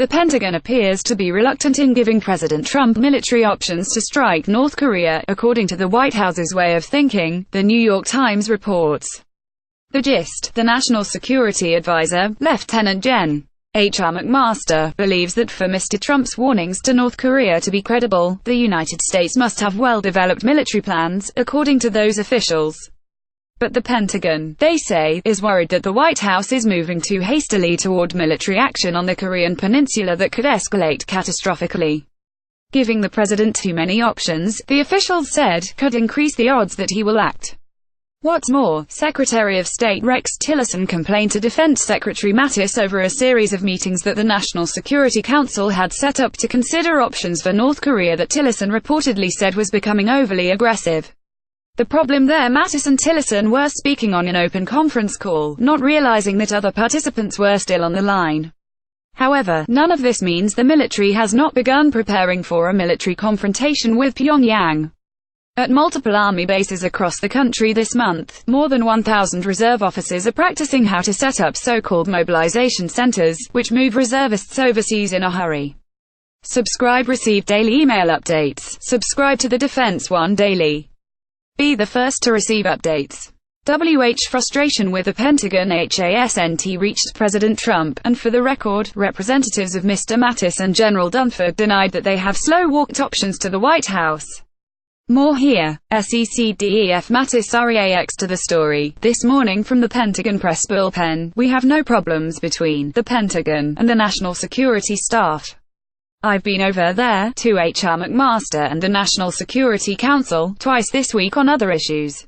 The Pentagon appears to be reluctant in giving President Trump military options to strike North Korea, according to the White House's way of thinking, the New York Times reports. The gist: the National Security Advisor, Lieutenant Gen. H.R. McMaster, believes that for Mr. Trump's warnings to North Korea to be credible, the United States must have well-developed military plans, according to those officials. But the Pentagon, they say, is worried that the White House is moving too hastily toward military action on the Korean peninsula that could escalate catastrophically. Giving the president too many options, the officials said, could increase the odds that he will act. What's more, Secretary of State Rex Tillerson complained to Defense Secretary Mattis over a series of meetings that the National Security Council had set up to consider options for North Korea that Tillerson reportedly said was becoming overly aggressive. The problem there: Mattis and Tillerson were speaking on an open conference call, not realizing that other participants were still on the line. However, none of this means the military has not begun preparing for a military confrontation with Pyongyang. At multiple army bases across the country this month, more than 1,000 reserve officers are practicing how to set up so-called mobilization centers, which move reservists overseas in a hurry. Subscribe, receive daily email updates. Subscribe to the Defense One Daily. Be the first to receive updates. Frustration with the Pentagon. HASNT reached President Trump, and for the record, representatives of Mr. Mattis and General Dunford denied that they have slow-walked options to the White House. More here. SECDEF Mattis REAX to the story. This morning from the Pentagon Press Bullpen, we have no problems between the Pentagon and the National Security Staff. I've been over there, to H.R. McMaster and the National Security Council, twice this week on other issues.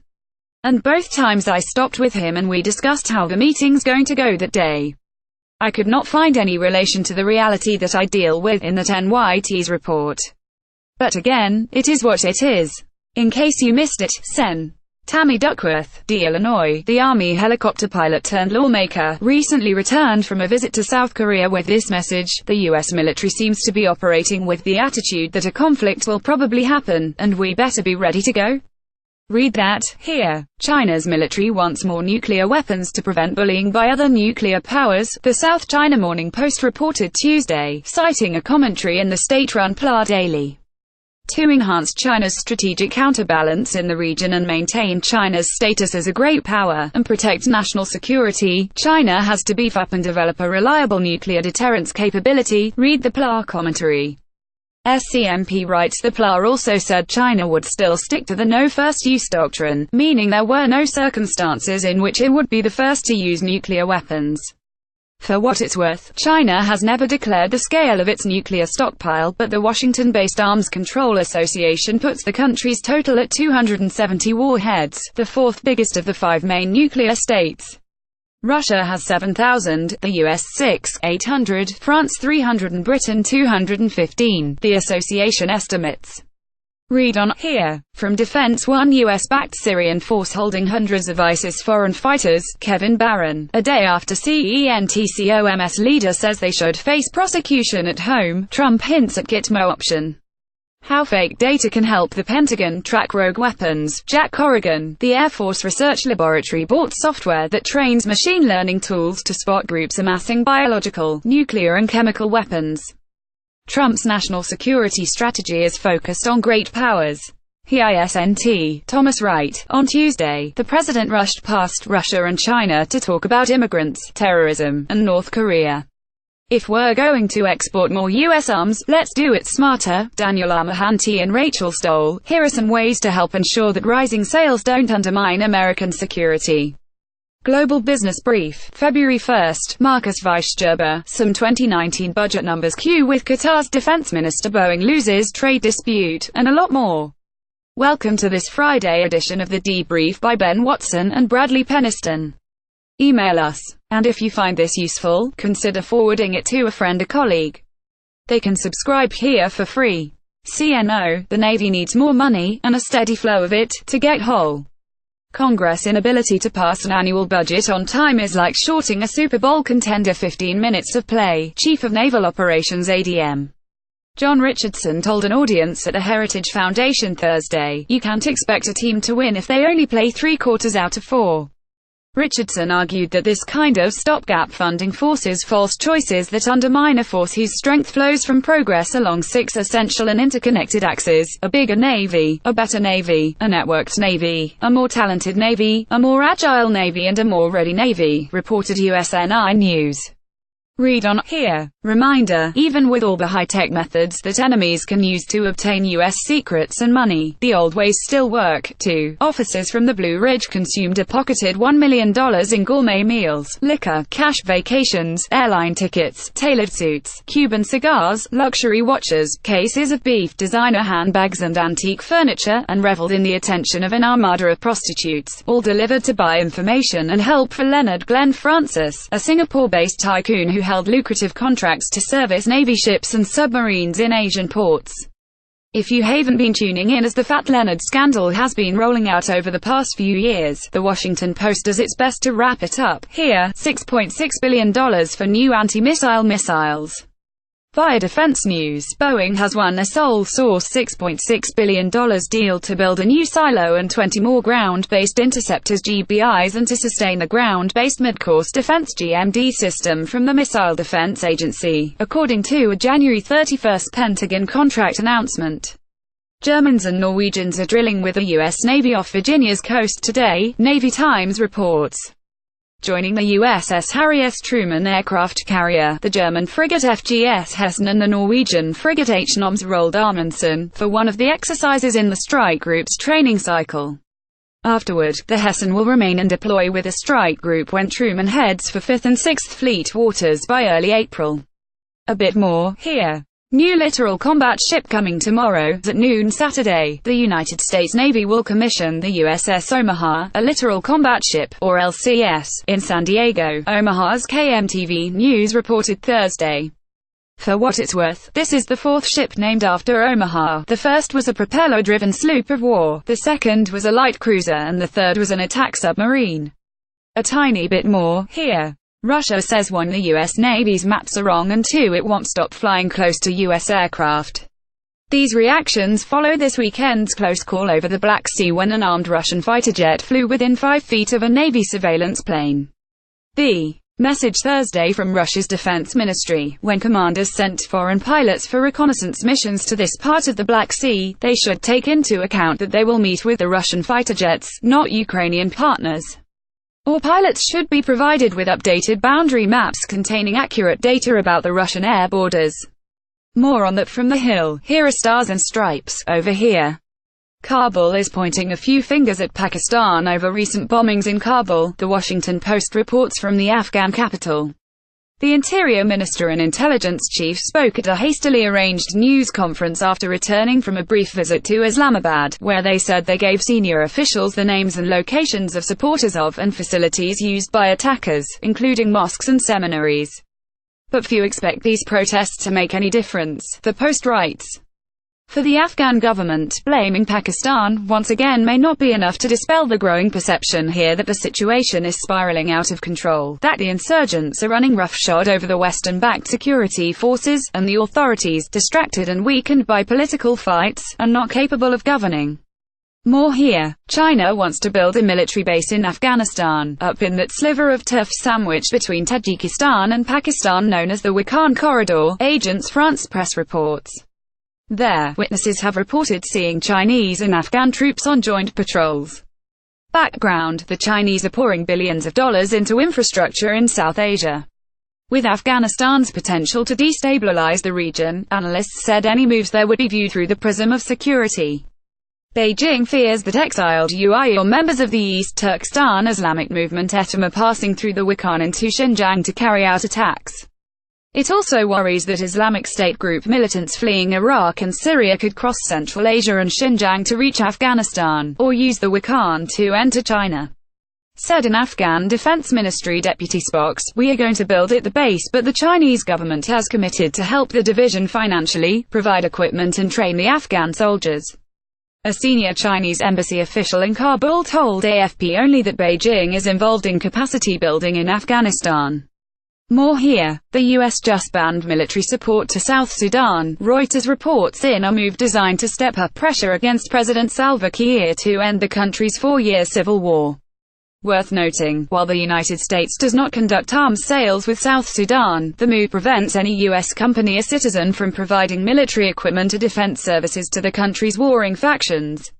And both times I stopped with him and we discussed how the meeting's going to go that day. I could not find any relation to the reality that I deal with in that NYT's report. But again, it is what it is. In case you missed it, Sen. Tammy Duckworth, D. Illinois, the Army helicopter pilot turned lawmaker, recently returned from a visit to South Korea with this message: the U.S. military seems to be operating with the attitude that a conflict will probably happen, and we better be ready to go. Read that, here. China's military wants more nuclear weapons to prevent bullying by other nuclear powers, the South China Morning Post reported Tuesday, citing a commentary in the state-run PLA Daily. To enhance China's strategic counterbalance in the region and maintain China's status as a great power, and protect national security, China has to beef up and develop a reliable nuclear deterrence capability, read the PLA commentary. SCMP writes the PLA also said China would still stick to the no first use doctrine, meaning there were no circumstances in which it would be the first to use nuclear weapons. For what it's worth, China has never declared the scale of its nuclear stockpile, but the Washington-based Arms Control Association puts the country's total at 270 warheads, the fourth biggest of the five main nuclear states. Russia has 7,000, the US 6,800, France 300 and Britain 215, the association estimates. Read on here. From Defense One. U.S.-backed Syrian force holding hundreds of ISIS foreign fighters, Kevin Barron, a day after CENTCOMS leader says they should face prosecution at home. Trump hints at Gitmo option. How fake data can help the Pentagon track rogue weapons. Jack Corrigan, the Air Force Research Laboratory bought software that trains machine learning tools to spot groups amassing biological, nuclear and chemical weapons. Trump's national security strategy is focused on great powers. HISNT. Thomas Wright. On Tuesday, the president rushed past Russia and China to talk about immigrants, terrorism, and North Korea. If we're going to export more U.S. arms, let's do it smarter. Daniel Amahanti and Rachel Stoll. Here are some ways to help ensure that rising sales don't undermine American security. Global Business Brief, February 1. Marcus Weisgerber. Some 2019 budget numbers cue with Qatar's defense minister, Boeing loses trade dispute, and a lot more. Welcome to this Friday edition of The Debrief by Ben Watson and Bradley Peniston. Email us, and if you find this useful, consider forwarding it to a friend or colleague. They can subscribe here for free. CNO, the Navy needs more money, and a steady flow of it, to get whole. Congress' inability to pass an annual budget on time is like shorting a Super Bowl contender 15 minutes of play, Chief of Naval Operations ADM. John Richardson told an audience at a Heritage Foundation Thursday, "You can't expect a team to win if they only play 3 quarters out of 4. Richardson argued that this kind of stopgap funding forces false choices that undermine a force whose strength flows from progress along 6 essential and interconnected axes: a bigger Navy, a better Navy, a networked Navy, a more talented Navy, a more agile Navy and a more ready Navy, reported USNI News. Read on here. Reminder, even with all the high-tech methods that enemies can use to obtain U.S. secrets and money, the old ways still work, too. Officers from the Blue Ridge consumed a pocketed $1 million in gourmet meals, liquor, cash vacations, airline tickets, tailored suits, Cuban cigars, luxury watches, cases of beef, designer handbags and antique furniture, and reveled in the attention of an armada of prostitutes, all delivered to buy information and help for Leonard Glenn Francis, a Singapore-based tycoon who held lucrative contracts to service Navy ships and submarines in Asian ports. If you haven't been tuning in as the Fat Leonard scandal has been rolling out over the past few years, the Washington Post does its best to wrap it up. Here, $6.6 billion for new anti-missile missiles. Via Defense News, Boeing has won a sole source $6.6 billion deal to build a new silo and 20 more ground-based interceptors GBIs and to sustain the ground-based mid-course defense GMD system from the Missile Defense Agency, according to a January 31 Pentagon contract announcement. Germans and Norwegians are drilling with the U.S. Navy off Virginia's coast today, Navy Times reports. Joining the USS Harry S. Truman aircraft carrier, the German frigate FGS Hessen and the Norwegian frigate HMS Roald Amundsen, for one of the exercises in the strike group's training cycle. Afterward, the Hessen will remain and deploy with a strike group when Truman heads for 5th and 6th Fleet waters by early April. A bit more, here. New littoral combat ship coming tomorrow. At noon Saturday, the United States Navy will commission the USS Omaha, a littoral combat ship, or LCS, in San Diego, Omaha's KMTV News reported Thursday. For what it's worth, this is the 4th ship named after Omaha. The first was a propeller-driven sloop of war, the second was a light cruiser and the third was an attack submarine. A tiny bit more, here. Russia says 1. The U.S. Navy's maps are wrong and 2. It won't stop flying close to U.S. aircraft. These reactions follow this weekend's close call over the Black Sea when an armed Russian fighter jet flew within 5 feet of a Navy surveillance plane. The message Thursday from Russia's defense ministry: when commanders sent foreign pilots for reconnaissance missions to this part of the Black Sea, they should take into account that they will meet with the Russian fighter jets, not Ukrainian partners. All pilots should be provided with updated boundary maps containing accurate data about the Russian air borders. More on that from The Hill. Here are stars and stripes, over here. Kabul is pointing a few fingers at Pakistan over recent bombings in Kabul, the Washington Post reports from the Afghan capital. The Interior Minister and Intelligence Chief spoke at a hastily arranged news conference after returning from a brief visit to Islamabad, where they said they gave senior officials the names and locations of supporters of and facilities used by attackers, including mosques and seminaries. But few expect these protests to make any difference, the Post writes. For the Afghan government, blaming Pakistan once again may not be enough to dispel the growing perception here that the situation is spiraling out of control, that the insurgents are running roughshod over the Western-backed security forces, and the authorities, distracted and weakened by political fights, are not capable of governing. More here. China wants to build a military base in Afghanistan, up in that sliver of turf sandwiched between Tajikistan and Pakistan known as the Wakhan Corridor, Agence France Presse reports. There, witnesses have reported seeing Chinese and Afghan troops on joint patrols. Background: the Chinese are pouring billions of dollars into infrastructure in South Asia. With Afghanistan's potential to destabilize the region, analysts said any moves there would be viewed through the prism of security. Beijing fears that exiled Uyghur or members of the East Turkestan Islamic movement ETM are passing through the Wakhan into Xinjiang to carry out attacks. It also worries that Islamic State group militants fleeing Iraq and Syria could cross Central Asia and Xinjiang to reach Afghanistan, or use the Wakhan to enter China. Said an Afghan Defense Ministry deputy spokes, "We are going to build it the base, but the Chinese government has committed to help the division financially, provide equipment and train the Afghan soldiers." A senior Chinese embassy official in Kabul told AFP only that Beijing is involved in capacity building in Afghanistan. More here. The U.S. just banned military support to South Sudan, Reuters reports, in a move designed to step up pressure against President Salva Kiir to end the country's 4-year civil war. Worth noting, while the United States does not conduct arms sales with South Sudan, the move prevents any U.S. company or citizen from providing military equipment or defense services to the country's warring factions.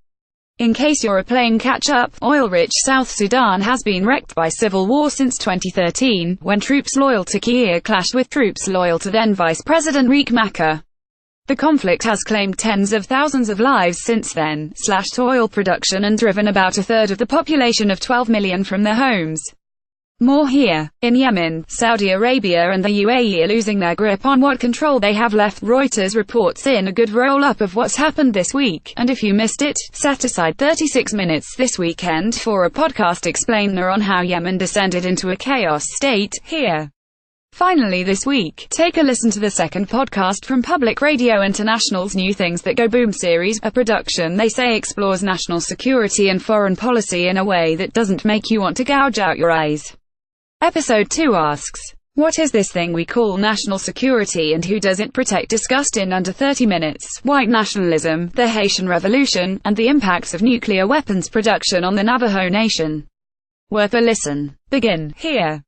In case you're playing catch-up, oil-rich South Sudan has been wrecked by civil war since 2013, when troops loyal to Kiir clashed with troops loyal to then-Vice President Riek Machar. The conflict has claimed tens of thousands of lives since then, slashed oil production and driven about a third of the population of 12 million from their homes. More here. In Yemen, Saudi Arabia and the UAE are losing their grip on what control they have left. Reuters reports in a good roll-up of what's happened this week, and if you missed it, set aside 36 minutes this weekend for a podcast explainer on how Yemen descended into a chaos state. Here. Finally this week, take a listen to the second podcast from Public Radio International's New Things That Go Boom series, a production they say explores national security and foreign policy in a way that doesn't make you want to gouge out your eyes. Episode 2 asks, what is this thing we call national security and who does it protect? Discussed in under 30 minutes, white nationalism, the Haitian Revolution, and the impacts of nuclear weapons production on the Navajo Nation. Worth a listen. Begin. Here.